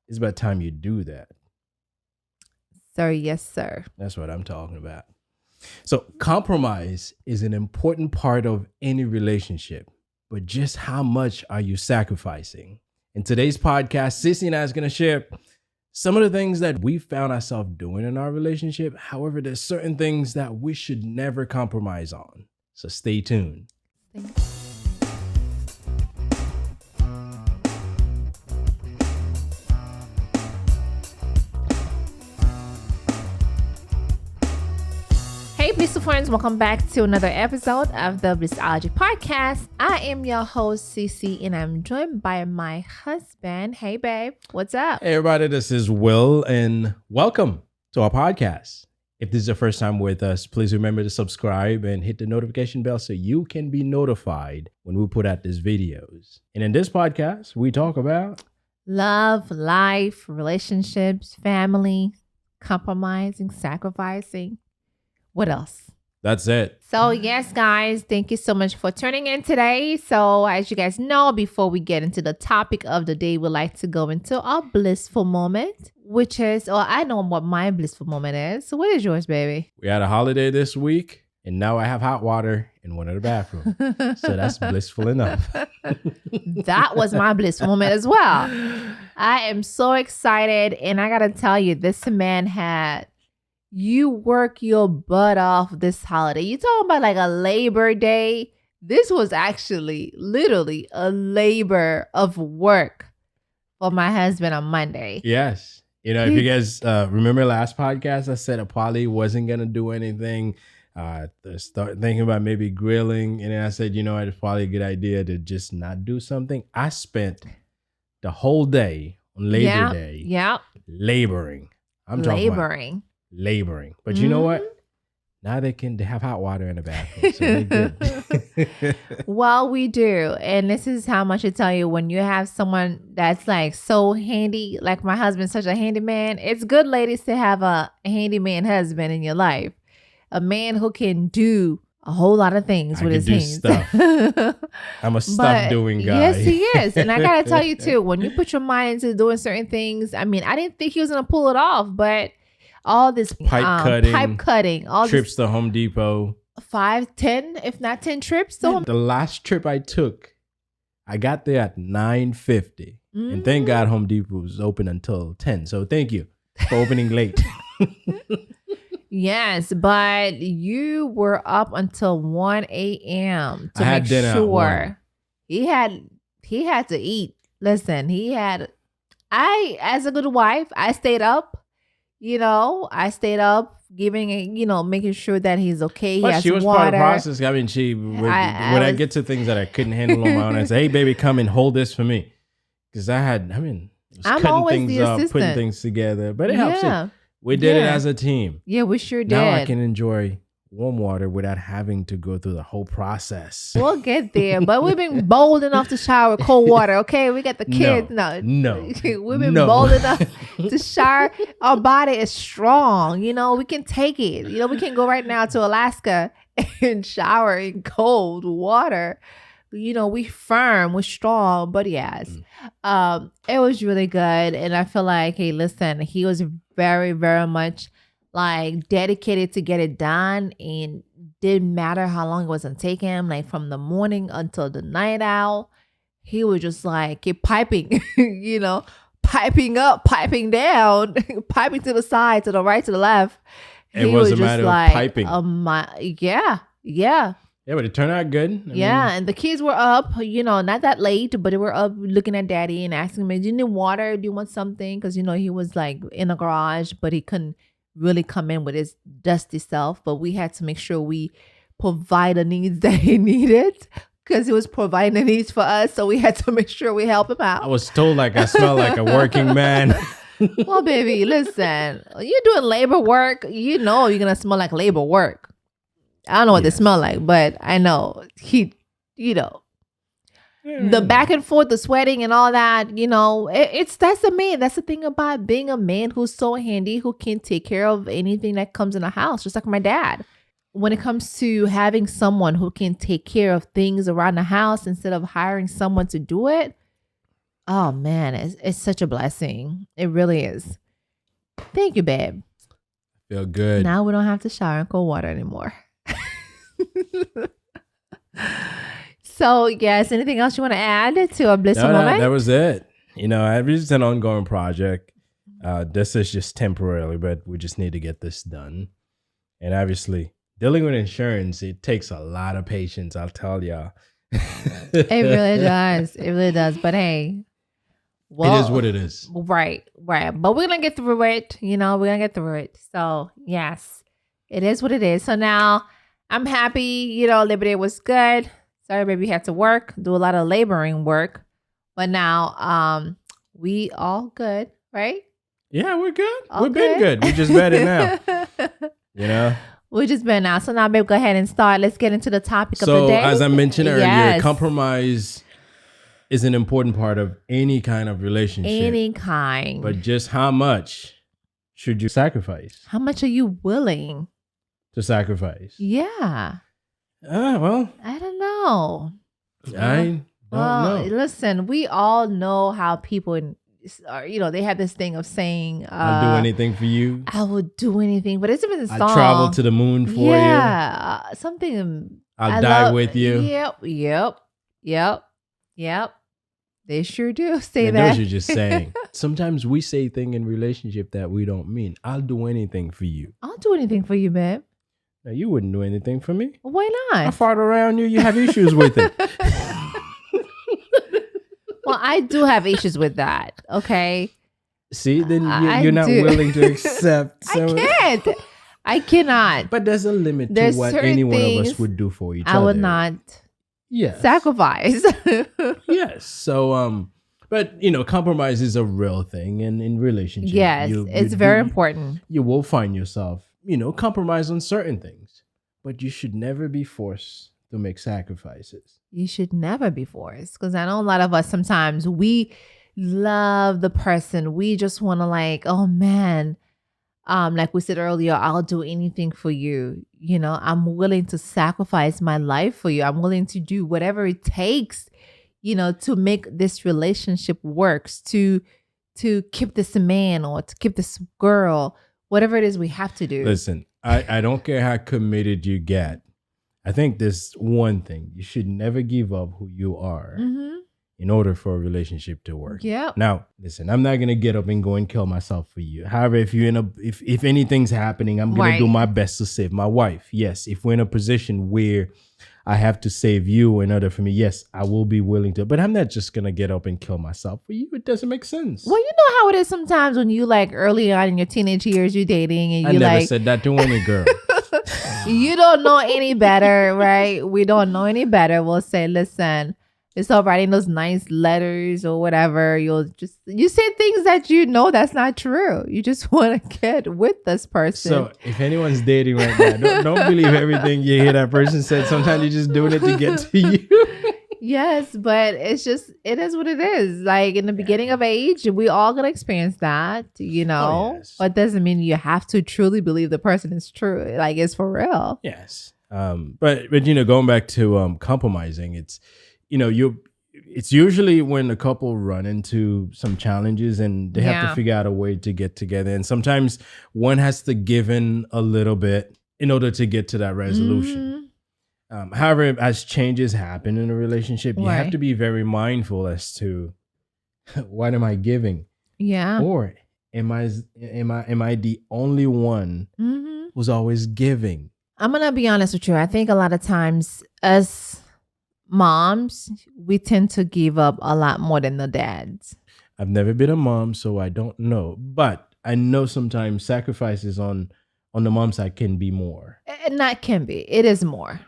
it's about time you do that. Sir, yes, sir. That's what I'm talking about. So compromise is an important part of any relationship, but just how much are you sacrificing? In today's podcast, Sissy and I is going to share some of the things that we found ourselves doing in our relationship. However, there's certain things that we should never compromise on. So stay tuned. Hey, Blissful friends, welcome back to another episode of the Blissology podcast. I am your host, Cece, and I'm joined by my husband. Hey, babe, what's up? Hey, everybody, this is Will, and welcome to our podcast. If this is your first time with us, please remember to subscribe and hit the notification bell so you can be notified when we put out these videos. And in this podcast, we talk about Love, life, relationships, family, compromising, sacrificing. What else? that's it. So yes, guys, thank you so much for tuning in today. So as you guys know, before we get into the topic of the day, we'd like to go into our blissful moment, which is, I know what my blissful moment is. So what is yours, baby? We had a holiday this week, and now I have hot water in one of the bathrooms. So that's blissful enough. That was my blissful moment as well. I am so excited. And I got to tell you, this man had... You work your butt off this holiday. You talking about like a Labor Day? This was actually literally a labor of work for my husband on Monday. Yes. You know, if you guys remember last podcast, I said I probably wasn't going to do anything. Start thinking about maybe grilling. And then I said, you know, it's probably a good idea to just not do something. I spent the whole day on Labor Day laboring. I'm talking about laboring. But you know what? Now they have hot water in the bathroom. So they're good. Well, we do. And this is how much I tell you, when you have someone that's like so handy, like my husband's such a handyman, it's good, ladies, to have a handyman husband in your life. A man who can do a whole lot of things with his hands. Stuff. I'm a stuff doing guy. Yes, he is. And I got to tell you too, when you put your mind into doing certain things, I mean, I didn't think he was going to pull it off, but all this pipe cutting, all trips to Home Depot, 5, 10, if not 10 trips. So the last trip I took, I got there at 9:50, and thank God Home Depot was open until 10. So thank you for opening late. Yes, but you were up until 1 a.m. to make sure he had to eat. Listen, as a good wife, I stayed up. You know, I stayed up making sure that he's okay. But she was water. Part of the process. I mean, when I get to things that I couldn't handle on my own, I say, hey, baby, come and hold this for me. Because I'm cutting things up, putting things together. But it helps. We did it as a team. Yeah, we sure did. Now I can enjoy warm water without having to go through the whole process. We'll get there, but we've been bold enough to shower with cold water, okay? We got the kids. No. We've been bold enough to shower. Our body is strong. You know, we can take it. You know, we can go right now to Alaska and shower in cold water. You know, we firm, we're strong, but yes, it was really good. And I feel like, hey, listen, he was very, very much like dedicated to get it done, and didn't matter how long it was gonna take him, like from the morning until the night out. He was just like keep piping, you know, piping up, piping down, piping to the side, to the right, to the left. It was a matter of piping. Yeah, but it turned out good. And the kids were up, you know, not that late, but they were up looking at daddy and asking me, do you need water? Do you want something? Because, you know, he was like in the garage, but he couldn't really come in with his dusty self. But we had to make sure we provide the needs that he needed, because he was providing the needs for us. So we had to make sure we help him out. I was told like I smell like a working man. Well, baby, listen, you're doing labor work. You know you're going to smell like labor work. I don't know what they smell like, but I know the back and forth, the sweating and all that, you know, that's a man. That's the thing about being a man who's so handy, who can take care of anything that comes in the house, just like my dad. When it comes to having someone who can take care of things around the house instead of hiring someone to do it, Oh man, it's such a blessing. It really is. Thank you, babe. Feel good. Now we don't have to shower in cold water anymore. So, yes, anything else you want to add to a Bliss Moment? That was it. It's an ongoing project. This is just temporarily, but we just need to get this done. And obviously, dealing with insurance, it takes a lot of patience, I'll tell y'all. It really does. It really does. But hey, it is what it is. Right. But we're going to get through it. We're going to get through it. So, yes, it is what it is. So now I'm happy, Labor Day was good. Sorry, baby, had to work, do a lot of laboring work. But now we all good, right? Yeah, we're good. We've been good. We're just better now. We're just better now. So now, babe, go ahead and start. Let's get into the topic of the day. So as I mentioned earlier, compromise is an important part of any kind of relationship. Any kind. But just how much should you sacrifice? How much are you willing to sacrifice? Yeah. Well, I don't know. I don't know. Listen, we all know how people are, they have this thing of saying, I'll do anything for you. I will do anything. But it's been a song. I'll travel to the moon for you. Yeah. Something. I'll die with you. Yep. They sure do say and that. Those are just saying. Sometimes we say things in relationship that we don't mean. I'll do anything for you. I'll do anything for you, babe. Now, you wouldn't do anything for me. Why not? I fart around you. You have issues with it. Well, I do have issues with that. Okay. See, then you're not willing to accept. I cannot. But there's a limit to what any one of us would do for each other. I would not sacrifice. Yes. So, but compromise is a real thing in relationships. Yes, it's very important. You will find yourself, compromise on certain things, but you should never be forced to make sacrifices. You should never be forced, because I know a lot of us sometimes we love the person. We just want to oh man, like we said earlier, I'll do anything for you. I'm willing to sacrifice my life for you. I'm willing to do whatever it takes, to make this relationship works, to keep this man or to keep this girl, whatever it is we have to do. Listen, I don't care how committed you get. I think there's one thing. You should never give up who you are in order for a relationship to work. Yeah. Now, listen, I'm not going to get up and go and kill myself for you. However, if anything's happening, I'm going to do my best to save my wife. Yes. If we're in a position where I have to save you in order for me, yes, I will be willing to. But I'm not just going to get up and kill myself for you. It doesn't make sense. Well, you know how it is sometimes when you early on in your teenage years, you're dating and you I never said that to any girl. You don't know any better, right? We don't know any better. We'll say, listen, it's all writing those nice letters or whatever. You say things that that's not true. You just want to get with this person. So if anyone's dating right now, don't believe everything you hear that person said. Sometimes you're just doing it to get to you. Yes, but it is what it is. In the beginning of age, we all gonna experience that, Oh, yes. But doesn't mean you have to truly believe the person is true. It's for real. Yes. But going back to compromising, it's it's usually when a couple run into some challenges and they have to figure out a way to get together. And sometimes one has to give in a little bit in order to get to that resolution. However, as changes happen in a relationship, you have to be very mindful as to what am I giving? Yeah. Or am I the only one who's always giving? I'm gonna be honest with you. I think a lot of times us moms, we tend to give up a lot more than the dads. I've never been a mom, so I don't know. But I know sometimes sacrifices on the mom side can be more. And that can be. It is more.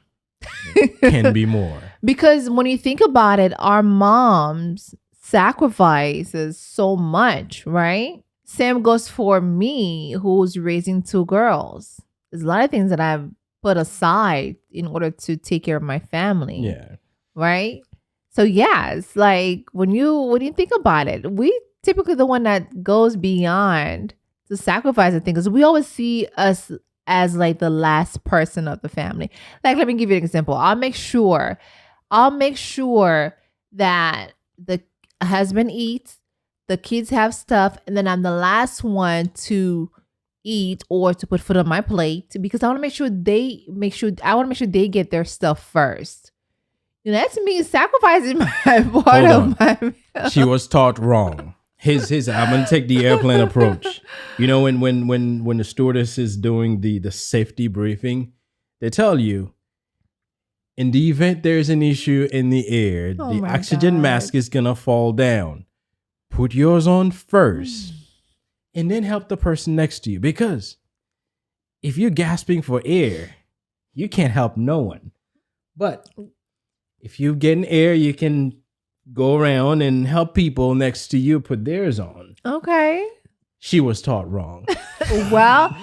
Can be more. Because when you think about it, our moms sacrifices so much, right? Same goes for me, who's raising two girls. There's a lot of things that I've put aside in order to take care of my family. Yeah. Right? So yes, when you think about it, we typically the one that goes beyond to sacrifice the thing, because we always see us as the last person of the family. Let me give you an example. I'll make sure that husband eats, the kids have stuff, and then I'm the last one to eat or to put food on my plate because I want to make sure they get their stuff first. That's me sacrificing my part of my meal. She was taught wrong. His I'm gonna take the airplane approach. When the stewardess is doing the safety briefing, they tell you, in the event there's an issue in the air, the oxygen mask is gonna fall down. Put yours on first, and then help the person next to you. Because if you're gasping for air, you can't help no one. But if you get in air, you can go around and help people next to you put theirs on. Okay. She was taught wrong. Well,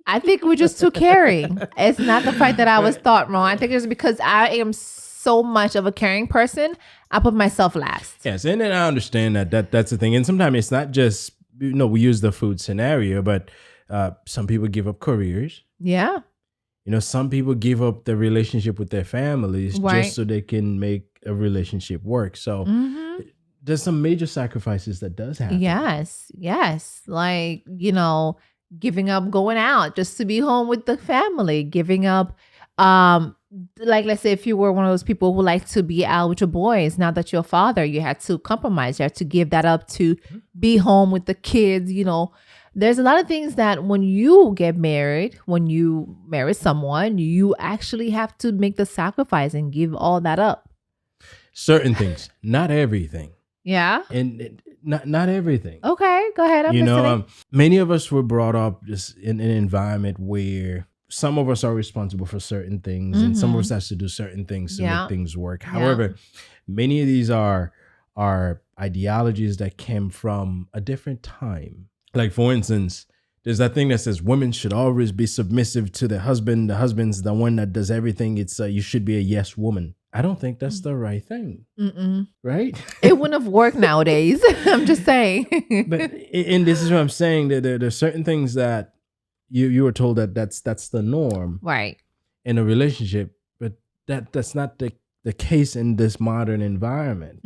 I think we're just too caring. It's not the fact that I was taught wrong. I think it's because I am so much of a caring person. I put myself last. Yes, and then I understand that's the thing. And sometimes it's not just, we use the food scenario, but some people give up careers. Yeah. Some people give up the relationship with their families just so they can make a relationship work. So there's some major sacrifices that does happen. Yes. Like, giving up going out just to be home with the family, giving up, like, let's say if you were one of those people who like to be out with your boys, now that you're a father, you had to compromise. You had to give that up to be home with the kids. There's a lot of things that when you get married, when you marry someone, you actually have to make the sacrifice and give all that up. Certain things, not everything. Yeah. And not everything. Okay, go ahead. I'm listening. Many of us were brought up just in an environment where some of us are responsible for certain things and some of us has to do certain things to make things work. However, many of these are ideologies that came from a different time. Like, for instance, there's that thing that says women should always be submissive to the husband. The husband's the one that does everything. It's you should be a yes woman. I don't think that's the right thing. Right? It wouldn't have worked nowadays. I'm just saying. And this is what I'm saying. That there's certain things that you were told that's the norm, right, in a relationship, but that's not the case in this modern environment.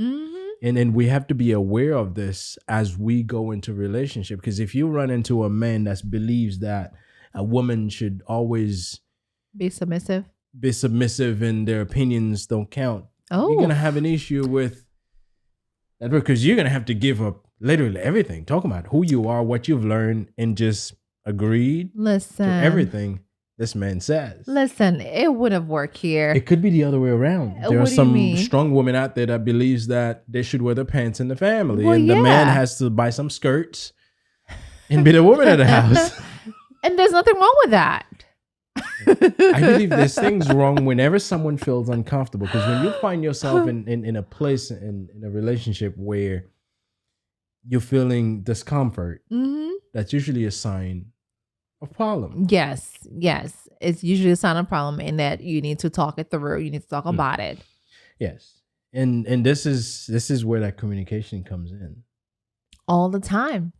And then we have to be aware of this as we go into relationship. Because if you run into a man that believes that a woman should always be submissive and their opinions don't count, you're going to have an issue with that, because you're going to have to give up literally everything. Talk about who you are, what you've learned, and just agreed to everything this man says. Listen, it would have worked here. It could be the other way around. There are some strong women out there that believes that they should wear the pants in the family, and the man has to buy some skirts and be the woman of the house. And there's nothing wrong with that. I believe there's things wrong whenever someone feels uncomfortable, because when you find yourself in a place in a relationship where you're feeling discomfort, that's usually a sign of problem. Yes. It's usually a sign of problem, in that you need to talk it through. You need to talk about it. Yes. And this is where that communication comes in. All the time.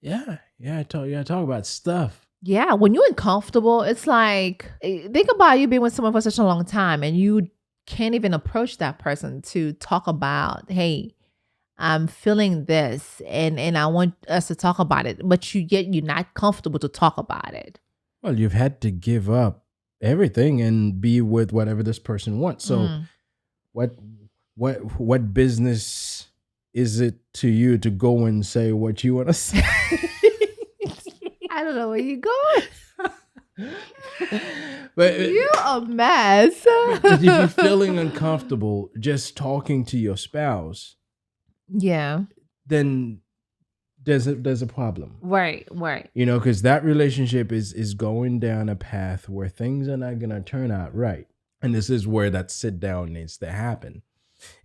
Yeah. I talk about stuff. Yeah. When you're uncomfortable, it's like, think about you being with someone for such a long time and you can't even approach that person to talk about, hey, I'm feeling this and I want us to talk about it, but you're not comfortable to talk about it. Well, you've had to give up everything and be with whatever this person wants. So what business is it to you to go and say what you want to say? I don't know where you're going. But you're a mess. If you're feeling uncomfortable just talking to your spouse, then there's a problem. Right. Because that relationship is going down a path where things are not going to turn out right. And this is where that sit down needs to happen.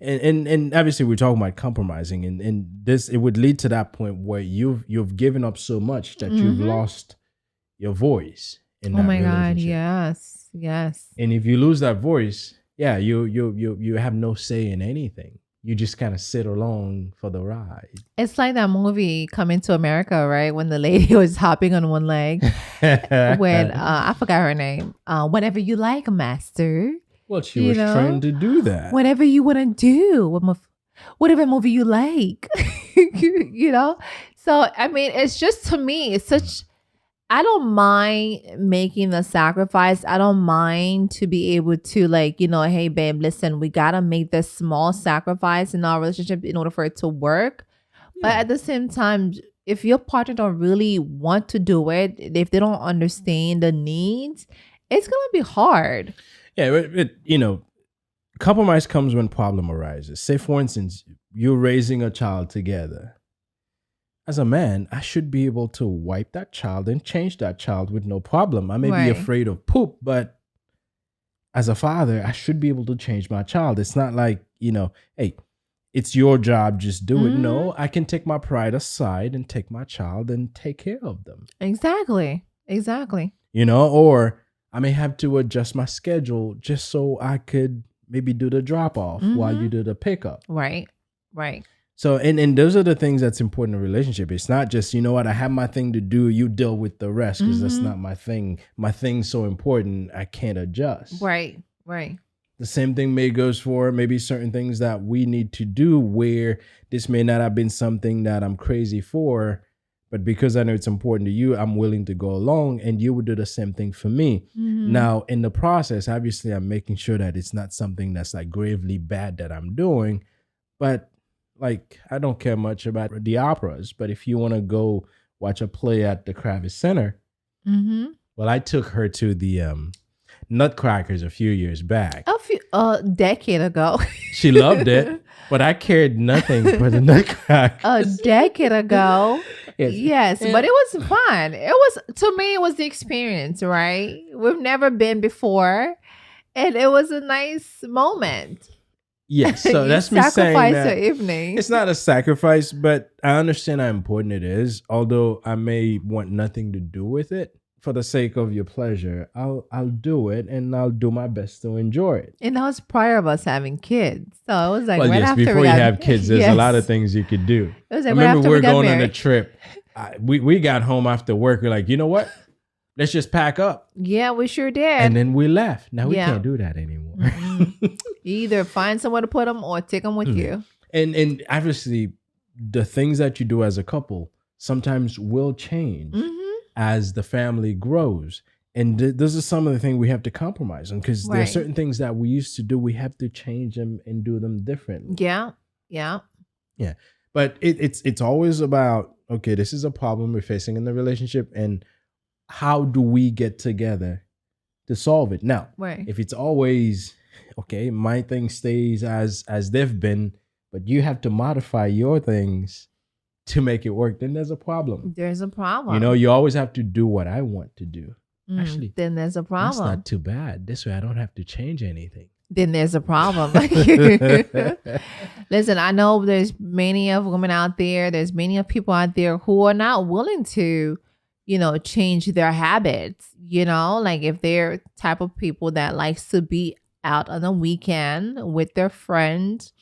And obviously we're talking about compromising, and this, it would lead to that point where you've given up so much that you've lost your voice in that relationship. God, yes. And if you lose that voice, you have no say in anything. You just kind of sit along for the ride. It's like that movie Coming to America, right? When the lady was hopping on one leg. When I forgot her name. Whatever you like, master. Well, she was trying to do that. Whatever you want to do. whatever movie you like. You know? So, I mean, it's just to me, it's such, I don't mind making the sacrifice. I don't mind to be able to, like, hey, babe, listen, we got to make this small sacrifice in our relationship in order for it to work. But Yeah. at the same time, if your partner don't really want to do it, if they don't understand the needs, it's going to be hard. Yeah, compromise comes when problem arises. Say, for instance, you're raising a child together. As a man, I should be able to wipe that child and change that child with no problem. I may Right. be afraid of poop, but as a father, I should be able to change my child. It's not like, hey, it's your job, just do it. No, I can take my pride aside and take my child and take care of them. Exactly. Or I may have to adjust my schedule just so I could maybe do the drop off while you do the pickup. Right. So, and those are the things that's important in a relationship. It's not just, you know what, I have my thing to do, you deal with the rest, because that's not my thing. My thing's so important, I can't adjust. Right. The same thing may goes for maybe certain things that we need to do where this may not have been something that I'm crazy for, but because I know it's important to you, I'm willing to go along, and you would do the same thing for me. Now, in the process, obviously, I'm making sure that it's not something that's like gravely bad that I'm doing, but like, I don't care much about the operas, but if you want to go watch a play at the Kravis Center, well, I took her to the Nutcrackers a few years back. A decade ago. She loved it, but I cared nothing for the Nutcrackers. A decade ago. Yes, but it was fun. To me, it was the experience, right? We've never been before, and it was a nice moment. Yes, so that's me saying sacrifice that your evening. it's not a sacrifice, but I understand how important it is. Although I may want nothing to do with it, for the sake of your pleasure, I'll do it, and I'll do my best to enjoy it. And that was prior of us having kids, so it was like Well, right yes, after before we you got, have kids, there's a lot of things you could do. It was I like right remember after we we were got going on a married. trip. We got home after work. We're like, you know what? Let's just pack up. Yeah, we sure did. And then we left. Now we Yeah. can't do that anymore. You either find somewhere to put them or take them with you. And obviously, the things that you do as a couple sometimes will change as the family grows. And those are some of the things we have to compromise on, because there are Right. certain things that we used to do. We have to change them and do them differently. Yeah. But it's always about, okay, this is a problem we're facing in the relationship, and how do we get together to solve it? Now, Right. if it's always, okay, my thing stays as they've been, but you have to modify your things to make it work, then there's a problem. There's a problem. You always have to do what I want to do. Actually, then there's a that's problem. not too bad. This way I don't have to change anything. Then there's a problem. Listen, I know there's many of women out there. There's many of people out there who are not willing to, change their habits. Like if they're type of people that likes to be out on the weekend with their friends.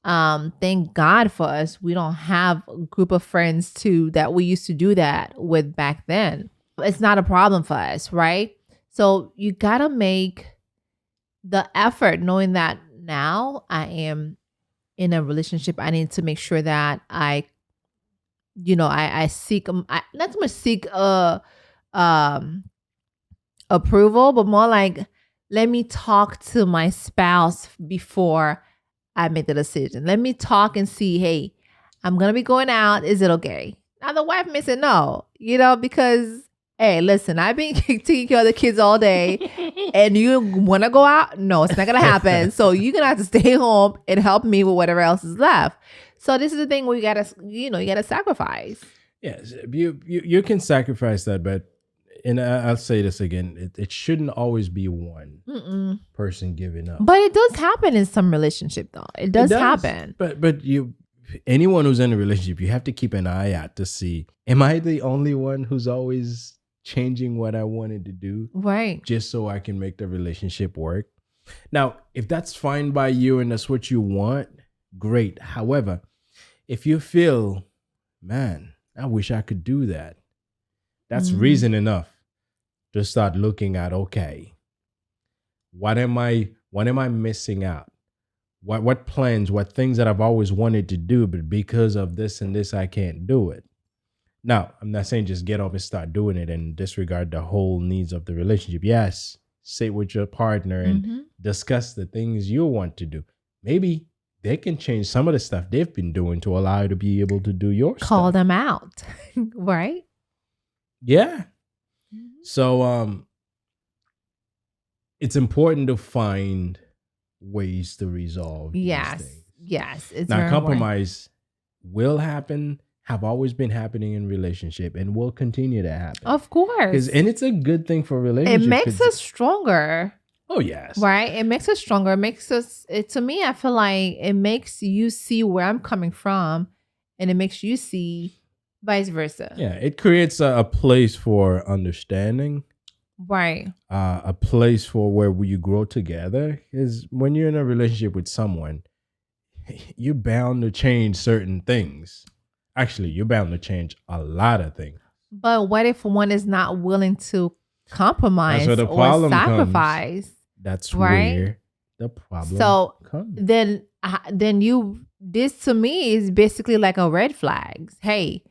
Thank God for us. We don't have a group of friends that we used to do that with back then. It's not a problem for us, right? So you gotta make the effort, knowing that now I am in a relationship. I need to make sure that I seek, not so much seek approval, but more like, let me talk to my spouse before I make the decision. Let me talk and see, hey, I'm going to be going out. Is it okay? Now the wife may say no, because, hey, listen, I've been taking care of the kids all day and you want to go out? No, it's not going to happen. So you're going to have to stay home and help me with whatever else is left. So this is the thing where you got to sacrifice. Yes, you can sacrifice that, but, and I'll say this again, it shouldn't always be one person giving up. But it does happen in some relationship, though. It does happen. But anyone who's in a relationship, you have to keep an eye out to see, am I the only one who's always changing what I wanted to do? Right. Just so I can make the relationship work. Now, if that's fine by you and that's what you want, great. However, if you feel, man, I wish I could do that, that's reason enough to start looking at, okay, what am I missing out? what plans, what things that I've always wanted to do, but because of this and this, I can't do it. Now, I'm not saying just get up and start doing it and disregard the whole needs of the relationship. Yes, sit with your partner and discuss the things you want to do. Maybe they can change some of the stuff they've been doing to allow you to be able to do your stuff. Call them out, right? Yeah. So it's important to find ways to resolve these things. Yes. It's now, very compromise will happen, have always been happening in relationship, and will continue to happen. Of course. And it's a good thing for relationships. It makes us stronger. Oh, yes. Right? It makes us stronger. It makes us, to me, I feel like it makes you see where I'm coming from, and it makes you see vice versa. Yeah, it creates a place for understanding. Right. A place for where you grow together. Is when you're in a relationship with someone, you're bound to change certain things. Actually, you're bound to change a lot of things. But what if one is not willing to compromise That's where the or problem sacrifice? Comes. That's right? where the problem comes. Then this to me is basically like a red flag. Hey,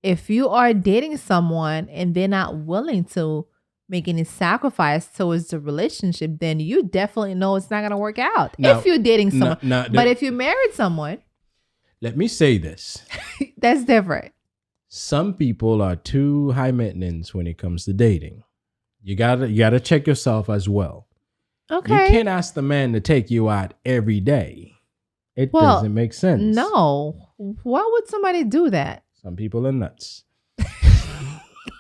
if you are dating someone and they're not willing to make any sacrifice towards the relationship, then you definitely know it's not going to work out. Now, if you're dating someone. But if you married someone. Let me say this. That's different. Some people are too high maintenance when it comes to dating. You gotta check yourself as well. Okay. You can't ask the man to take you out every day. It doesn't make sense. No. Why would somebody do that? Some people are nuts.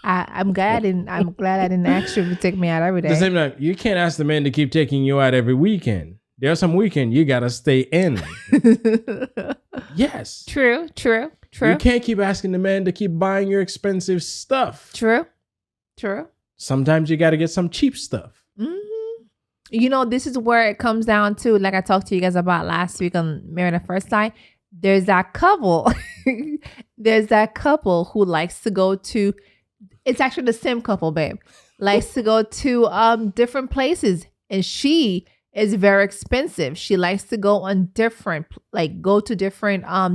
I'm glad I didn't ask you to take me out every day. The same time, you can't ask the man to keep taking you out every weekend. There's some weekend you gotta stay in. Yes. True. You can't keep asking the man to keep buying your expensive stuff. True. Sometimes you gotta get some cheap stuff. You know, this is where it comes down to, like I talked to you guys about last week on Married at First Sight. There's that couple. There's that couple who likes to go to. It's actually the same couple, babe. Likes to go to different places, and she is very expensive. She likes to go on different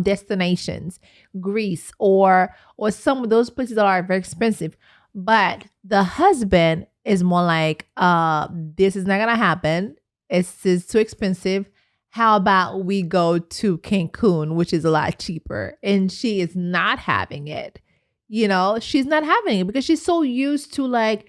destinations, Greece or some of those places that are very expensive. But the husband is more like, this is not gonna happen. It's too expensive. How about we go to Cancun, which is a lot cheaper? And she is not having it. You know, she's not having it because she's so used to like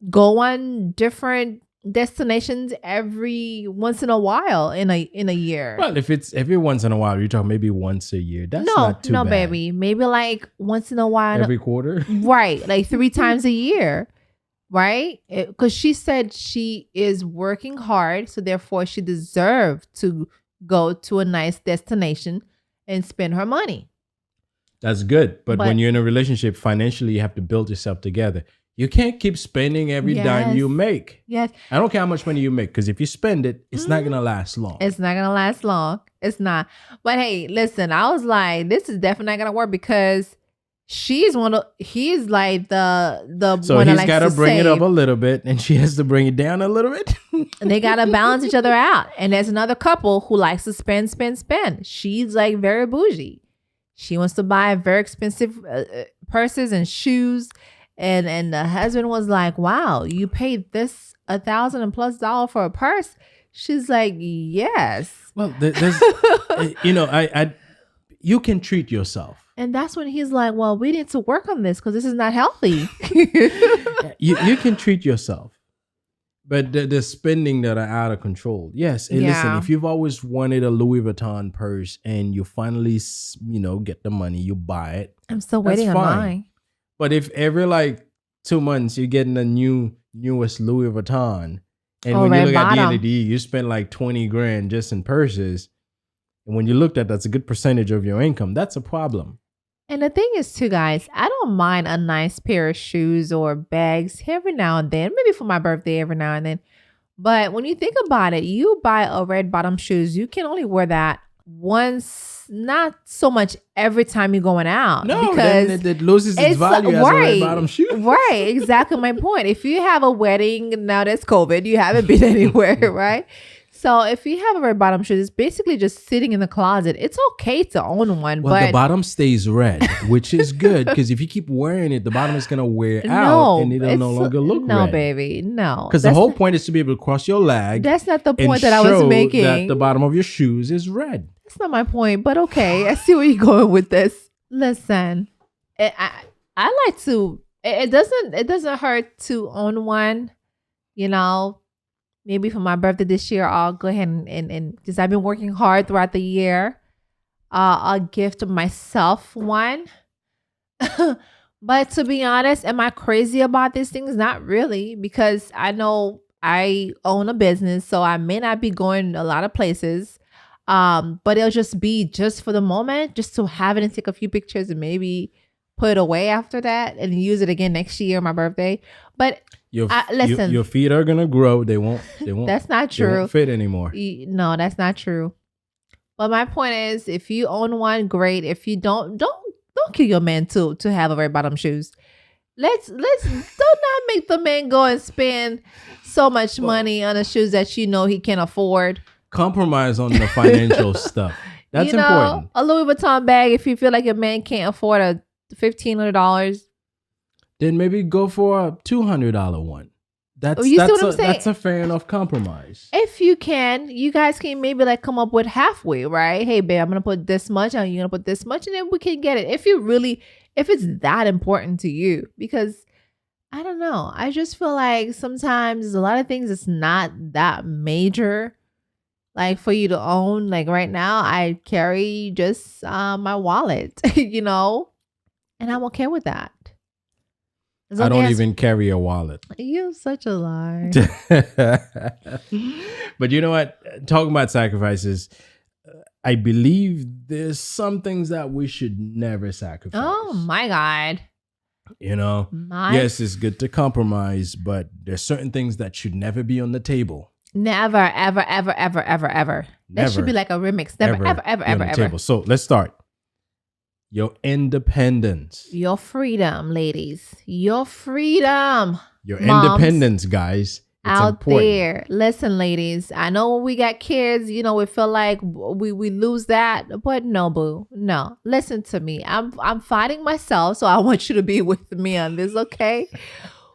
go on different destinations every once in a while in a year. Well, if it's every once in a while, you're talking maybe once a year. That's not too bad. No, baby. Maybe like once in a while. Every quarter? Right. Like 3 times a year. Right? Because she said she is working hard. So therefore she deserved to go to a nice destination and spend her money. That's good. But when you're in a relationship, financially, you have to build yourself together. You can't keep spending every dime you make. Yes. I don't care how much money you make, because if you spend it, it's not going to last long. It's not going to last long. It's not. But hey, listen, I was like, this is definitely not going to work because he's like the so one that likes to save. So he's got to bring it up a little bit and she has to bring it down a little bit. And they got to balance each other out. And there's another couple who likes to spend. She's like very bougie. She wants to buy very expensive purses and shoes. And the husband was like, wow, you paid this $1,000+ for a purse? She's like, yes. Well, there's, you can treat yourself. And that's when he's like, well, we need to work on this because this is not healthy. you can treat yourself. But the spending that are out of control. Yes. And listen, if you've always wanted a Louis Vuitton purse and you finally, get the money, you buy it. I'm still waiting on mine. But if every 2 months you're getting the newest Louis Vuitton, and when you look at the end of the year, you spend like $20,000 just in purses. And when you looked at that's a good percentage of your income, that's a problem. And the thing is too, guys, I don't mind a nice pair of shoes or bags every now and then, maybe for my birthday every now and then. But when you think about it, you buy a red bottom shoes, you can only wear that once, not so much every time you're going out. No, because it loses its value as a red bottom shoe. Right, exactly my point. If you have a wedding, now there's COVID, you haven't been anywhere, right? So if you have a red bottom shoes, it's basically just sitting in the closet. It's okay to own one, Well, but the bottom stays red, which is good because if you keep wearing it, the bottom is gonna wear out no, and it'll no longer look no, red. baby, no. Because the whole point is to be able to cross your leg. That's not the and point that I was show making. that the bottom of your shoes is red. That's not my point, but okay. I see where you're going with this. Listen, I like to. It doesn't hurt to own one. You know, maybe for my birthday this year, I'll go ahead and because I've been working hard throughout the year, I'll gift myself one. But to be honest, am I crazy about these things? Not really, because I know I own a business, so I may not be going a lot of places. But it'll just be just for the moment, just to have it and take a few pictures and maybe put it away after that and use it again next year, my birthday. But listen, your feet are gonna grow. They won't. That's not true. They won't fit anymore. No, that's not true. But my point is, if you own one, great. If you don't kill your man to have a red bottom shoes. Let's do not make the man go and spend so much money on the shoes that you know he can't afford. Compromise on the financial stuff. That's important. A Louis Vuitton bag, if you feel like your man can't afford a $1,500, then maybe go for a $200 one. That's a fair enough compromise. If you can, you guys can maybe like come up with halfway, right? Hey, babe, I'm gonna put this much, and you're gonna put this much, and then we can get it. If it's that important to you, because I don't know, I just feel like sometimes there's a lot of things that's not that major, like for you to own. Like right now, I carry just my wallet, and I'm okay with that. I don't even carry a wallet. You're such a liar. But you know what? Talking about sacrifices, I believe there's some things that we should never sacrifice. Oh my God. Yes, it's good to compromise, but there's certain things that should never be on the table. Never, ever, ever, ever, ever, ever. That should be like a remix. Never, ever, ever, ever, ever. Table. So let's start. Your independence. Your freedom, ladies. Your freedom. Your independence, guys. It's out important. there. Listen, ladies. I know when we got kids, we feel like we lose that. But no, boo. No. Listen to me. I'm fighting myself, so I want you to be with me on this, okay?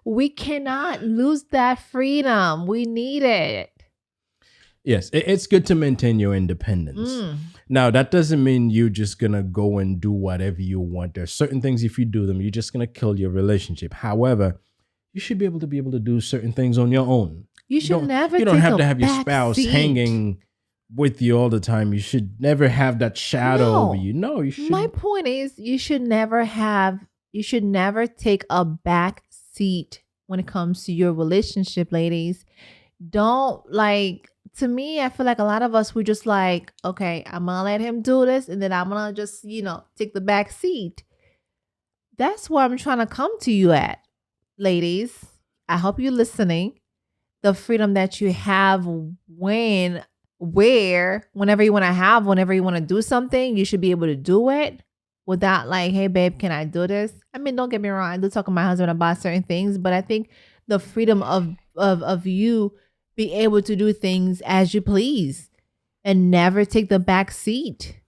We cannot lose that freedom. We need it. Yes, it's good to maintain your independence. Now, that doesn't mean you're just going to go and do whatever you want. There's certain things, if you do them, you're just going to kill your relationship. However, you should be able to do certain things on your own. You don't have to have your spouse hanging with you all the time. You should never have that shadow over you. No, you should. My point is, you should never take a back seat when it comes to your relationship, ladies. To me, I feel like a lot of us, we just like, okay, I'm going to let him do this, and then I'm going to just, take the back seat. That's where I'm trying to come to you at, ladies. I hope you're listening. The freedom that you have whenever you want to do something, you should be able to do it without like, hey, babe, can I do this? I mean, don't get me wrong. I do talk to my husband about certain things, but I think the freedom of you be able to do things as you please and never take the back seat.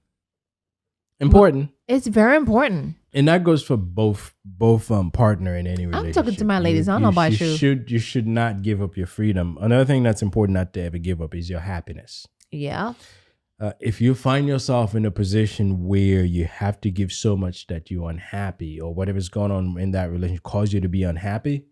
Important. It's very important. And that goes for both partner in any relationship. I'm talking to my ladies. I don't know about you. You should not give up your freedom. Another thing that's important not to ever give up is your happiness. Yeah. If you find yourself in a position where you have to give so much that you're unhappy, or whatever's going on in that relationship cause you to be unhappy,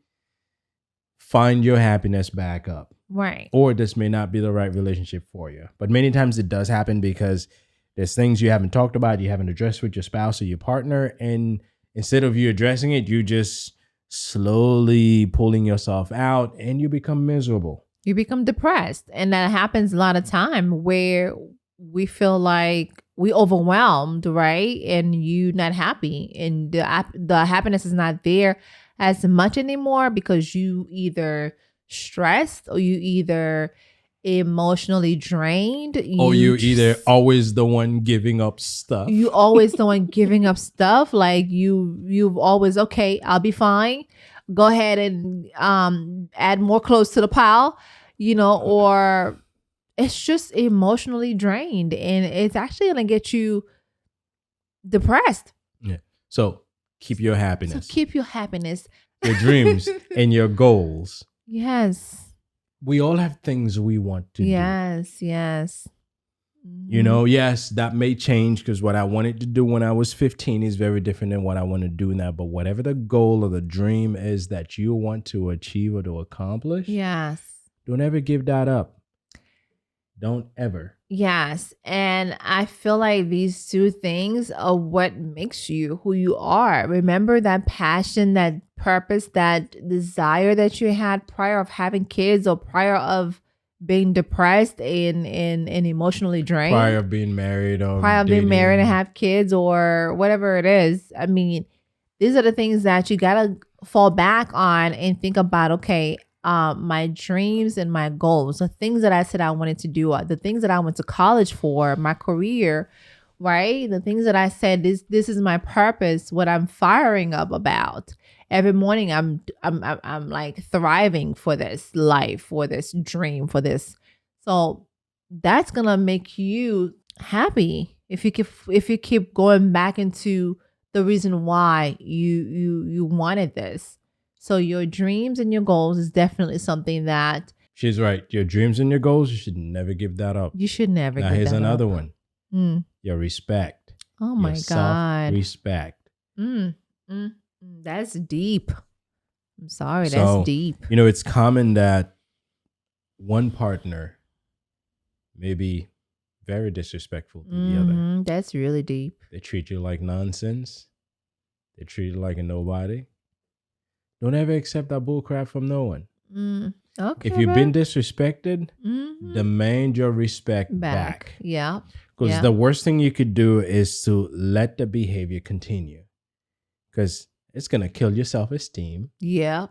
find your happiness back up. Right. Or this may not be the right relationship for you. But many times it does happen because there's things you haven't talked about, you haven't addressed with your spouse or your partner. And instead of you addressing it, you just slowly pulling yourself out and you become miserable. You become depressed. And that happens a lot of time where we feel like we overwhelmed, right? And you not happy. And the happiness is not there as much anymore because you either stressed or you either emotionally drained, or you're either always the one giving up stuff. You always the one giving up stuff. Like you've always, okay, I'll be fine. Go ahead and add more clothes to the pile, or it's just emotionally drained, and it's actually going to get you depressed. Yeah. So keep your happiness. So keep your happiness. Your dreams and your goals. Yes. We all have things we want to do. Yes. You know, yes, that may change because what I wanted to do when I was 15 is very different than what I want to do now. But whatever the goal or the dream is that you want to achieve or to accomplish, yes, don't ever give that up. Don't ever. Yes. And I feel like these two things are what makes you who you are. Remember that passion, that purpose, that desire that you had prior of having kids or prior of being depressed and emotionally drained. Prior of being married or prior of being married and have kids or whatever it is. I mean, these are the things that you got to fall back on and think about, okay, my dreams and my goals, the things that I said I wanted to do, the things that I went to college for, my career, right? The things that I said, this is my purpose, what I'm firing up about. Every morning I'm like thriving for this life, for this dream, for this. So that's going to make you happy if you keep going back into the reason why you wanted this. So your dreams and your goals is definitely something that she's right. Your dreams and your goals, you should never give that up. You should never. Now give here's that another up. one. Your respect. Oh my God. Respect. That's deep. I'm sorry. That's deep. You know, it's common that one partner may be very disrespectful to the other. That's really deep. They treat you like nonsense. They treat you like a nobody. Don't ever accept that bullcrap from no one. Okay. If you've been disrespected, demand your respect back. Yeah. Because the worst thing you could do is to let the behavior continue. Because it's going to kill your self-esteem. Yeah.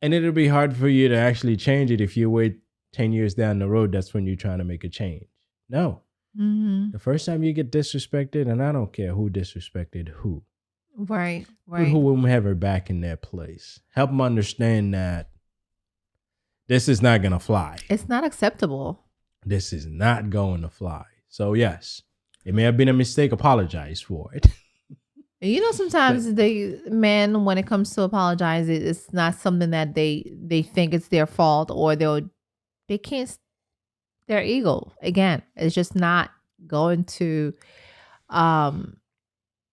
And it'll be hard for you to actually change it if you wait 10 years down the road. That's when you're trying to make a change. No. The first time you get disrespected, and I don't care who disrespected who. Right. Put whomever back in their place. Help them understand that this is not going to fly. It's not acceptable. This is not going to fly. So yes, it may have been a mistake. Apologize for it. You know, sometimes men, when it comes to apologize, it's not something that they think it's their fault or they can't, their ego, again, it's just not going to,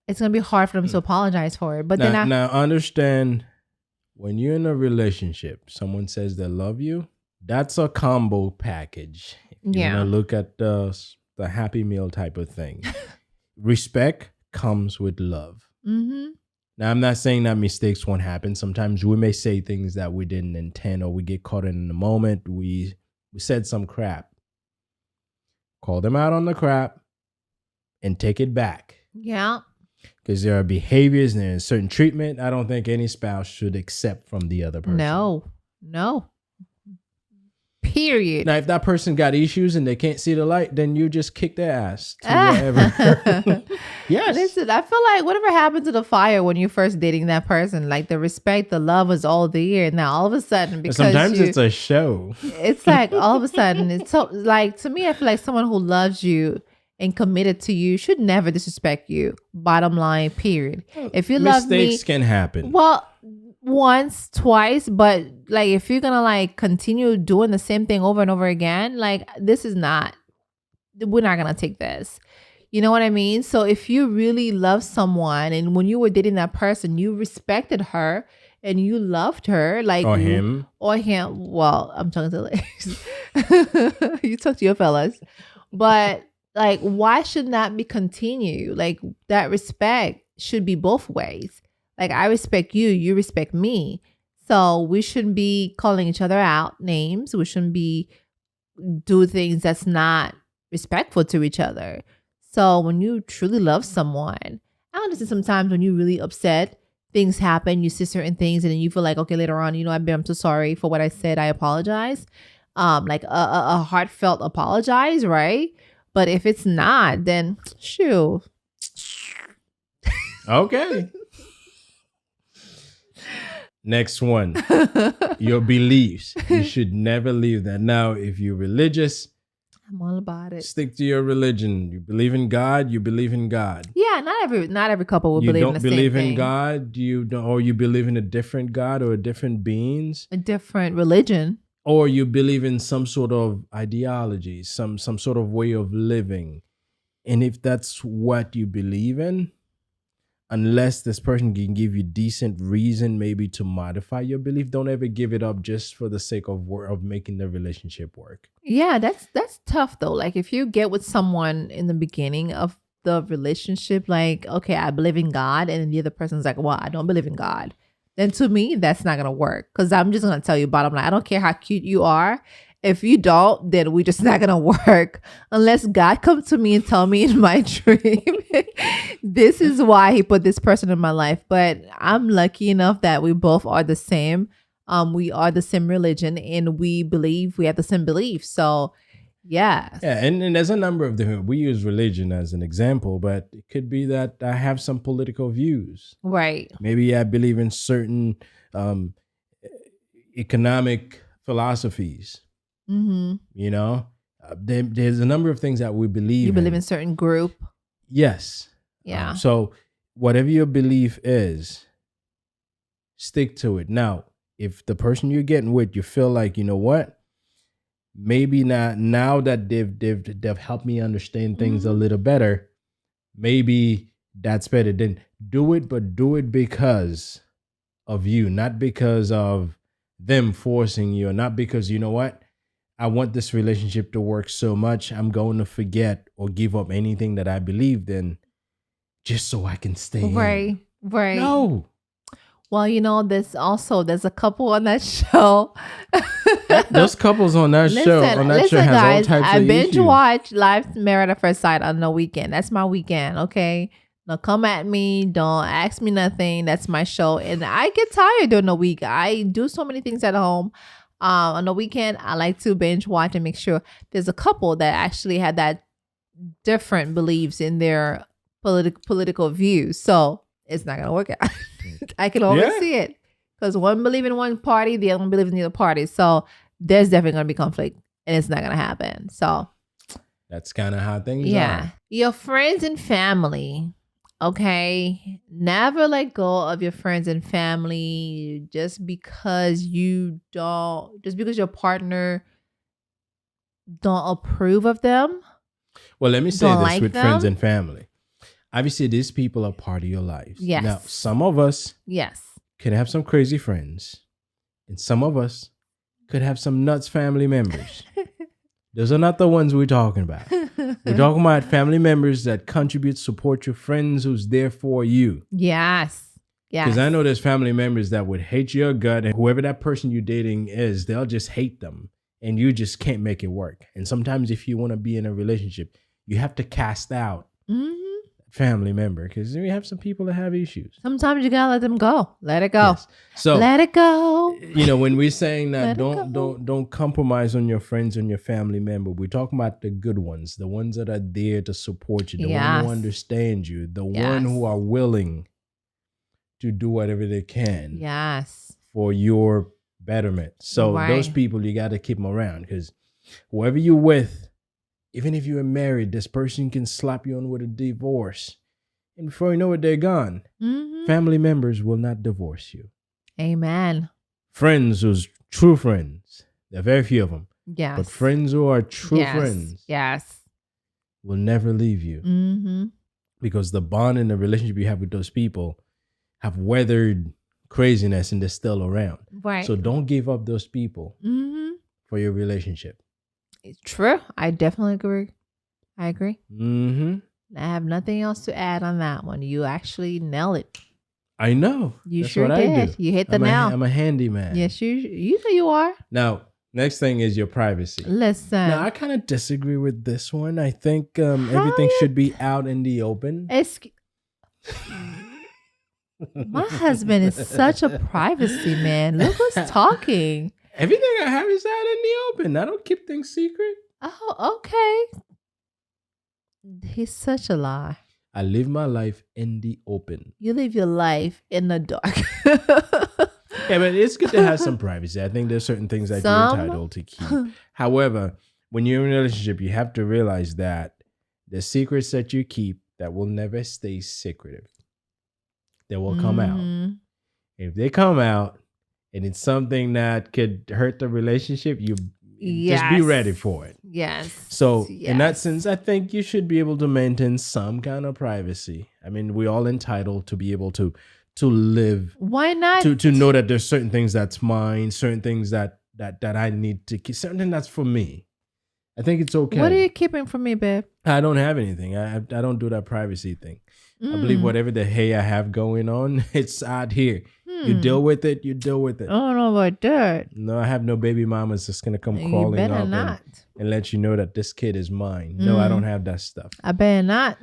it's going to be hard for them to apologize for it. But now understand, when you're in a relationship, someone says they love you, that's a combo package. If you want to look at the Happy Meal type of thing. Respect comes with love. Now, I'm not saying that mistakes won't happen. Sometimes we may say things that we didn't intend, or we get caught in the moment. We said some crap. Call them out on the crap and take it back. Yeah. Because there are behaviors and there's certain treatment I don't think any spouse should accept from the other person. No. Period. Now, if that person got issues and they can't see the light, then you just kick their ass to whatever. Yes. Listen, I feel like whatever happened to the fire when you're first dating that person, like the respect, the love was all there. Now, all of a sudden, because sometimes it's a show. It's like all of a sudden, it's so like, to me, I feel like someone who loves you and committed to you should never disrespect you. Bottom line, period. If you love me, mistakes can happen. Well, once, twice, but like if you're gonna like continue doing the same thing over and over again, like we're not gonna take this. You know what I mean? So if you really love someone and when you were dating that person, you respected her and you loved her, like or him. Well, I'm talking to the ladies. You talk to your fellas, but like, why should that be continue? Like that respect should be both ways. Like I respect you, you respect me. So we shouldn't be calling each other out names. We shouldn't be do things that's not respectful to each other. So when you truly love someone, I understand sometimes when you're really upset, things happen, you say certain things and then you feel like, okay, later on, you know, I'm so sorry for what I said. I apologize. Like a heartfelt apologize, right? But if it's not, then shoo. Okay. Next one, your beliefs. You should never leave that. Now, if you're religious, I'm all about it. Stick to your religion. You believe in God, you believe in God. Yeah, not every couple will believe in the same thing. You don't believe in God, or you believe in a different God or different beings. A different religion. Or you believe in some sort of ideology, some sort of way of living. And if that's what you believe in, unless this person can give you decent reason maybe to modify your belief, don't ever give it up just for the sake of making the relationship work. Yeah, that's tough though. Like if you get with someone in the beginning of the relationship, like, okay, I believe in God, and then the other person's like, well, I don't believe in God. Then to me, that's not gonna work. Because I'm just gonna tell you bottom line, I don't care how cute you are. If you don't, then we're just not gonna work unless God comes to me and tell me in my dream, this is why he put this person in my life. But I'm lucky enough that we both are the same. We are the same religion, and we have the same beliefs. So yeah. Yeah, and there's a number of different, we use religion as an example, but it could be that I have some political views. Right. Maybe I believe in certain economic philosophies. Mm-hmm. You know, there's a number of things that we believe. You believe in certain group. Yes. Yeah. So whatever your belief is, stick to it. Now, if the person you're getting with, you feel like, you know what, maybe not now that they've helped me understand things a little better, maybe that's better. Then do it, but do it because of you, not because of them forcing you, or not because, you know what, I want this relationship to work so much, I'm going to forget or give up anything that I believed in just so I can stay Right. in. Right. No. Well, you know, there's a couple on that show. Those couples on that show has guys, all types I of binge issues. watch Live Married at First Sight on the weekend. That's my weekend, okay? Now come at me. Don't ask me nothing. That's my show. And I get tired during the week. I do so many things at home. On the weekend, I like to binge watch and make sure there's a couple that actually had that different beliefs in their political views. So it's not going to work out. I can always see it. Because one believe in one party, the other one believe in the other party. So there's definitely going to be conflict, and it's not going to happen. So that's kind of how things are. Your friends and family. Okay, never let go of your friends and family just because your partner don't approve of them. Well, let me say this with friends and family. Obviously, these people are part of your lives. Yes. Now, some of us could have some crazy friends, and some of us could have some nuts family members. Those are not the ones we're talking about. We're talking about family members that contribute, support your friends who's there for you. Yes. Because I know there's family members that would hate your gut, and whoever that person you're dating is, they'll just hate them, and you just can't make it work. And sometimes if you want to be in a relationship, you have to cast out family member, because we have some people that have issues. Sometimes you gotta let them go. Let it go. Yes. So let it go. You know, when we're saying that don't compromise on your friends and your family member, we're talking about the good ones, the ones that are there to support you, the one who understands you, the one who are willing to do whatever they can for your betterment. So those people, you got to keep them around, because whoever you're with, even if you are married, this person can slap you on with a divorce. And before you know it, they're gone. Family members will not divorce you. Amen. Friends who's true friends, there are very few of them. Yes. But friends who are true friends will never leave you. Because the bond and the relationship you have with those people have weathered craziness, and they're still around. Right. So don't give up those people for your relationship. It's true. I definitely agree. I agree. I have nothing else to add on that one. You actually nail it. I know. You sure did. You hit the nail. I'm a handyman. Yes, you know you are. Now, next thing is your privacy. Listen. Now, I kind of disagree with this one. I think everything should be out in the open. My husband is such a privacy man. Look who's talking. Everything I have is out in the open. I don't keep things secret. Oh, okay. He's such a lie. I live my life in the open. You live your life in the dark. Yeah, but it's good to have some privacy. I think there's certain things that you're entitled to keep. However, when you're in a relationship, you have to realize that the secrets that you keep that will never stay secretive, they will come out. Mhm. If they come out and it's something that could hurt the relationship, you just be ready Yes. for it. Yes. So in that Yes. sense, I think you should be able to maintain some kind of privacy. I mean, we're all entitled to be able to live, Why not? to know that there's certain things that's mine, certain things that I need to keep, certain that's for me. I think it's okay. What are you keeping from me, babe? I don't have anything. I don't do that privacy thing. I believe whatever the hay I have going on, it's out here. You deal with it. You deal with it. I don't know about that. No, I have no baby mamas that's gonna come You crawling better up not. and let you know that this kid is mine. No, I don't have that stuff. I better not.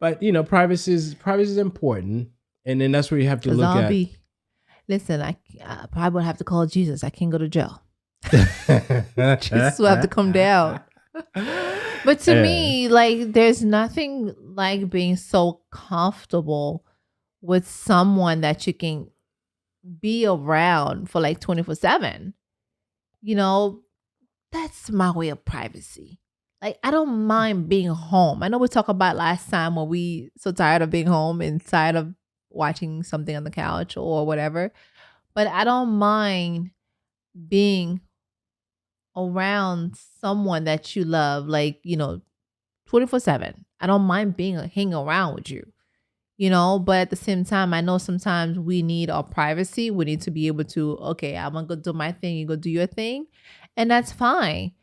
But you know, privacy is important, and then that's where you have to 'Cause look I'll at. listen, I probably would have to call Jesus. I can't go to jail. Jesus will have to come down. But to me, like, there's nothing like being so comfortable with someone that you can be around for like 24/7. You know, that's my way of privacy. Like, I don't mind being home. I know we talked about last time when we so tired of being home and tired of watching something on the couch or whatever. But I don't mind being around someone that you love, like, 24/7. I don't mind hanging around with you, but at the same time, I know sometimes we need our privacy. We need to be able to, okay, I'm gonna go do my thing, you go do your thing, and that's fine.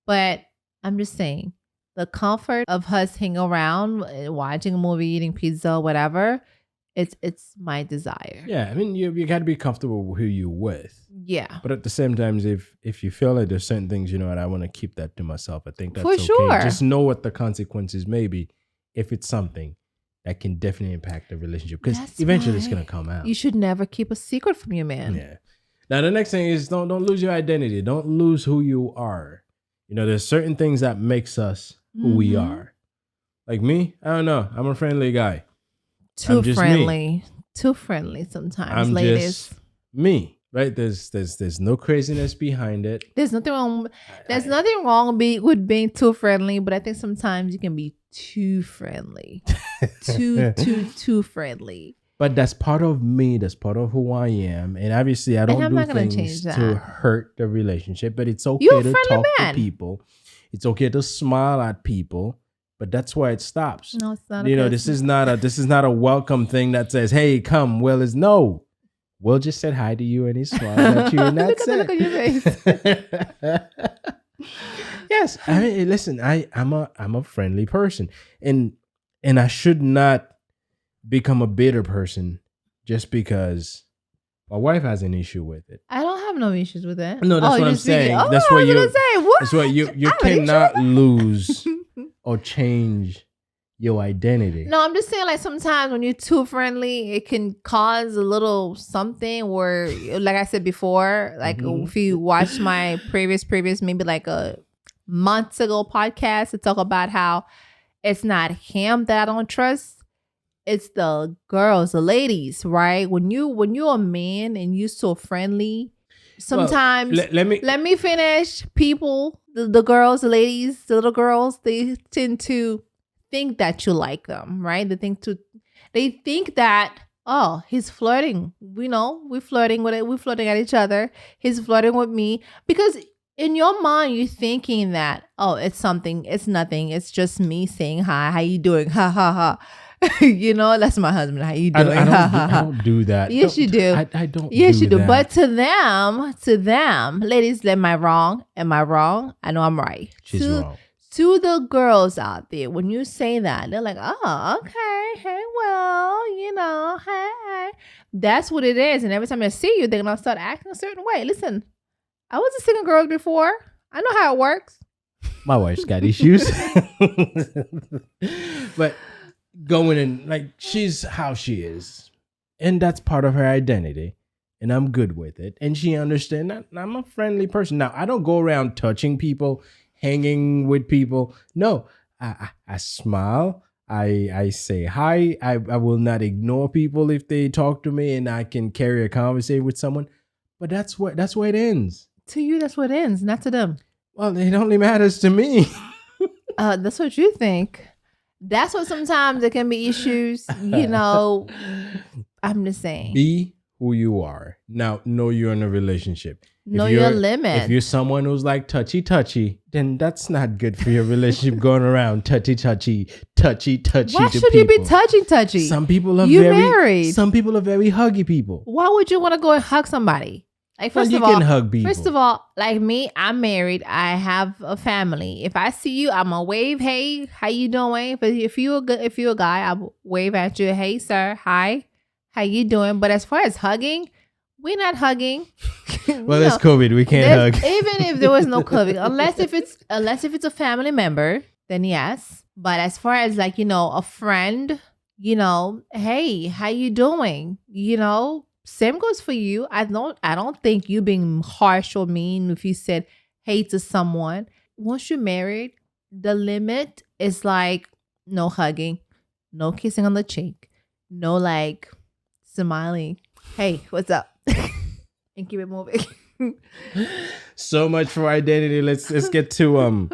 But I'm just saying, the comfort of us hanging around, watching a movie, eating pizza, whatever, it's my desire. Yeah, I mean, you got to be comfortable with who you're with. Yeah. But at the same time, if you feel like there's certain things, what, I want to keep that to myself. I think that's For okay. sure. Just know what the consequences may be if it's something that can definitely impact the relationship, because eventually it's gonna come out. You should never keep a secret from your man. Yeah. Now the next thing is don't lose your identity. Don't lose who you are. There's certain things that makes us who we are. Like me, I don't know. I'm a friendly guy. Too friendly. Too friendly sometimes, I'm ladies. just me. Right? There's no craziness behind it. There's nothing wrong. There's nothing wrong with being too friendly, but I think sometimes you can be too friendly. too friendly. But that's part of me. That's part of who I am. And obviously, I don't do things to hurt the relationship. But it's okay to talk to people. It's okay to smile at people. But that's where it stops. No, it's not. This is not a welcome thing that says, "Hey, come." Well, it's no. We'll just said hi to you and he smiled at you and that's it. Look at your face. Yes. I mean, listen, I'm a friendly person. And I should not become a bitter person just because my wife has an issue with it. I don't have no issues with it. No, that's what I'm saying. That's what you cannot lose or change your identity. No, I'm just saying, like, sometimes when you're too friendly, it can cause a little something where, like I said before, like if you watch my previous, maybe like a months ago podcast to talk about how it's not him that I don't trust, it's the girls, the ladies, right? When you're a man and you're so friendly, sometimes let me finish. People, the girls, the ladies, the little girls, they tend to think that you like them, right? They think that, oh, he's flirting. We're flirting with it. We're flirting at each other. He's flirting with me, because in your mind you're thinking that, oh, it's something. It's nothing. It's just me saying hi. How you doing? Ha ha ha. That's my husband. How you doing? I don't do that. Yes, you do. I don't. Yes, you do. That. But to them, ladies, am I wrong? Am I wrong? I know I'm right. She's wrong. To the girls out there, when you say that, they're like, oh, okay, hey, well, hey. That's what it is. And every time I see you, they're going to start acting a certain way. Listen, I was a single girl before. I know how it works. My wife's got issues. But going in, like, she's how she is. And that's part of her identity. And I'm good with it. And she understands that I'm a friendly person. Now, I don't go around touching people, hanging with people. No, I smile. I say hi. I will not ignore people if they talk to me, and I can carry a conversation with someone. But that's where it ends. To you, that's where it ends, not to them. Well, it only matters to me. That's what you think. That's what sometimes there can be issues. You know, I'm just saying. Be who you are. Now, know you're in a relationship. Know your limit. If you're someone who's like touchy, then that's not good for your relationship. Going around touchy. Why to should you be people. touchy? Some people are married. Some people are very huggy people. Why would you want to go and hug somebody? Like, Well, you can hug people. First of all, like me, I'm married. I have a family. If I see you, I'm gonna wave. Hey, how you doing? But if you're a guy, I'll wave at you. Hey, sir. Hi. How you doing? But as far as hugging, we're not hugging. Well, it's COVID. We can't hug. Even if there was no COVID, unless if it's a family member, then yes. But as far as like, a friend, hey, how you doing? Same goes for you. I don't think you being harsh or mean if you said hey to someone. Once you're married, the limit is like no hugging, no kissing on the cheek, no like smiling. Hey, what's up? And keep it moving. So much for identity. Let's get to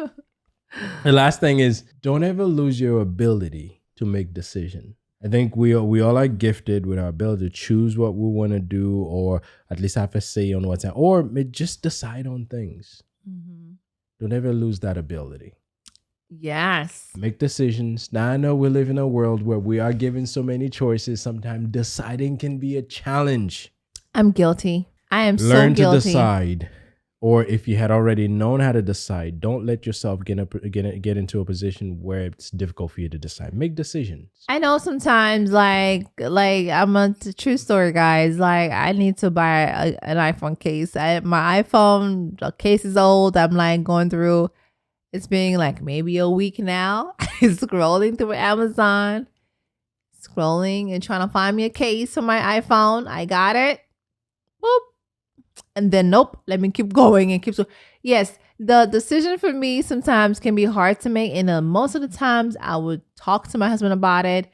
the last thing is don't ever lose your ability to make decisions. I think we all are gifted with our ability to choose what we want to do, or at least have a say on what's happening, or just decide on things. Mm-hmm. Don't ever lose that ability. Yes. Make decisions. Now I know we live in a world where we are given so many choices. Sometimes deciding can be a challenge. I'm guilty. I am so guilty. Learn to decide. Or if you had already known how to decide, don't let yourself get into a position where it's difficult for you to decide. Make decisions. I know sometimes, like I'm a true story, guys. Like I need to buy an iPhone case. My iPhone case is old. I'm like going through. It's been like maybe a week now. Scrolling through Amazon, scrolling and trying to find me a case for my iPhone. I got it. Boop. And then nope, let me keep going and yes, the decision for me sometimes can be hard to make, and most of the times I would talk to my husband about it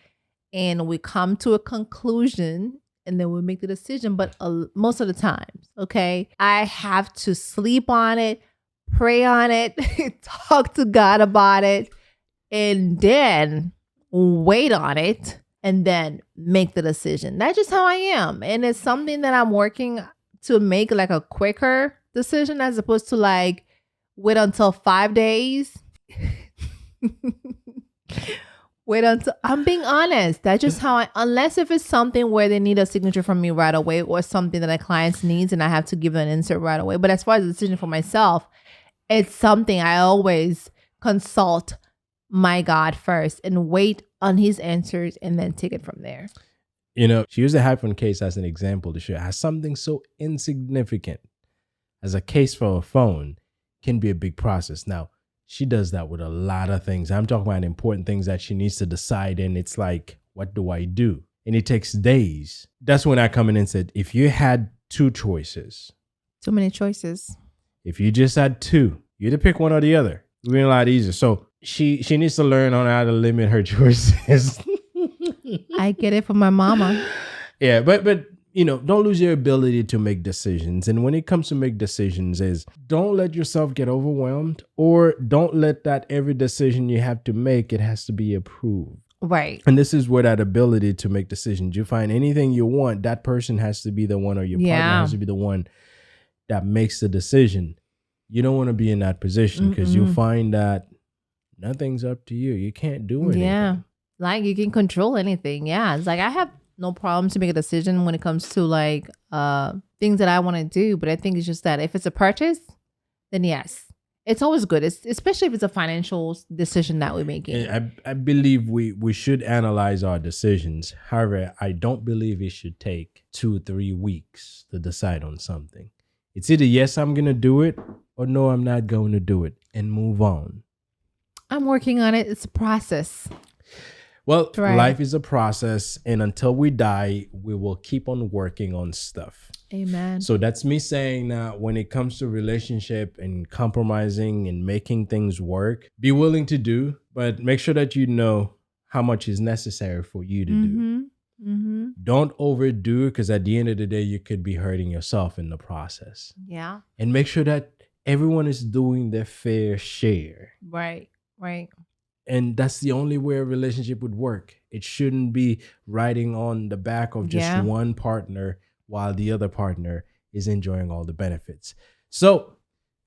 and we come to a conclusion and then we make the decision. But most of the times, okay, I have to sleep on it, pray on it, talk to God about it, and then wait on it and then make the decision. That's just how I am. And it's something that I'm working to make like a quicker decision as opposed to like wait until 5 days. Wait until, I'm being honest. That's just how unless if it's something where they need a signature from me right away, or something that a client needs and I have to give an insert right away. But as far as the decision for myself, it's something I always consult my God first and wait on his answers and then take it from there. She used the iPhone case as an example to show how something so insignificant as a case for a phone can be a big process. Now, she does that with a lot of things. I'm talking about important things that she needs to decide. And it's like, what do I do? And it takes days. That's when I come in and said, if you had two choices. Too many choices. If you just had two, you had to pick one or the other. It would be a lot easier. So she needs to learn on how to limit her choices. I get it from my mama. Yeah, but don't lose your ability to make decisions. And when it comes to make decisions, is don't let yourself get overwhelmed, or don't let that every decision you have to make, it has to be approved. Right. And this is where that ability to make decisions. You find anything you want, that person has to be the one, or your partner has to be the one that makes the decision. You don't want to be in that position because you'll find that nothing's up to you. You can't do anything. Yeah. Like you can control anything. Yeah. It's like I have no problem to make a decision when it comes to like things that I want to do. But I think it's just that if it's a purchase, then yes, it's always good. Especially if it's a financial decision that we're making. I believe we should analyze our decisions. However, I don't believe it should take 2-3 weeks to decide on something. It's either yes, I'm going to do it, or no, I'm not going to do it, and move on. I'm working on it. It's a process. Well, life is a process, and until we die, we will keep on working on stuff. Amen. So that's me saying that when it comes to relationship and compromising and making things work, be willing to do, but make sure that you know how much is necessary for you to do. Mm-hmm. Don't overdo it, because at the end of the day, you could be hurting yourself in the process. Yeah. And make sure that everyone is doing their fair share. Right. And that's the only way a relationship would work. It shouldn't be riding on the back of just one partner while the other partner is enjoying all the benefits. So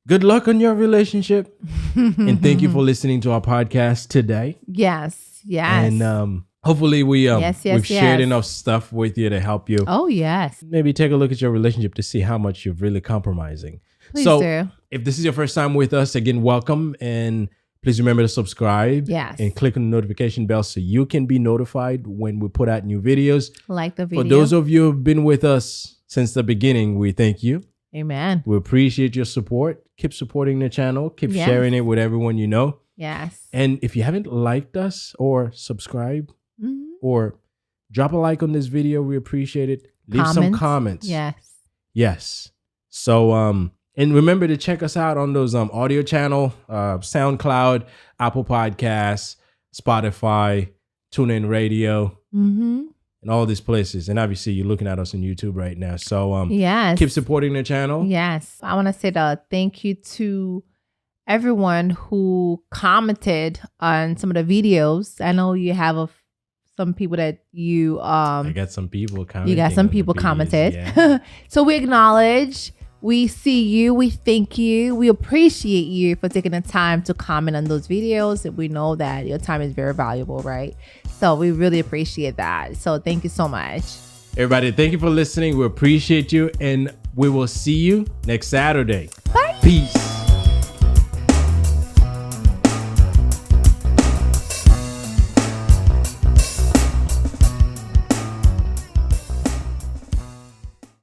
good luck on your relationship. And thank you for listening to our podcast today. Yes. And hopefully we've shared enough stuff with you to help you. Oh, yes. Maybe take a look at your relationship to see how much you're really compromising. Please do. If this is your first time with us, again, welcome. And please remember to subscribe and click on the notification bell so you can be notified when we put out new videos. Like the video. For those of you who have been with us since the beginning, we thank you. Amen. We appreciate your support. Keep supporting the channel. Keep sharing it with everyone you know. Yes. And if you haven't liked us or subscribed or drop a like on this video, we appreciate it. Leave some comments. Yes. So, and remember to check us out on those audio channel, SoundCloud, Apple Podcasts, Spotify, TuneIn Radio, and all these places. And obviously, you're looking at us on YouTube right now. So keep supporting the channel. Yes. I want to say thank you to everyone who commented on some of the videos. I know you have some people that you I got some people commenting. You got some people commented. Yeah. So we acknowledge. We see you. We thank you. We appreciate you for taking the time to comment on those videos. We know that your time is very valuable, right? So we really appreciate that. So thank you so much. Everybody, thank you for listening. We appreciate you. And we will see you next Saturday. Bye. Peace.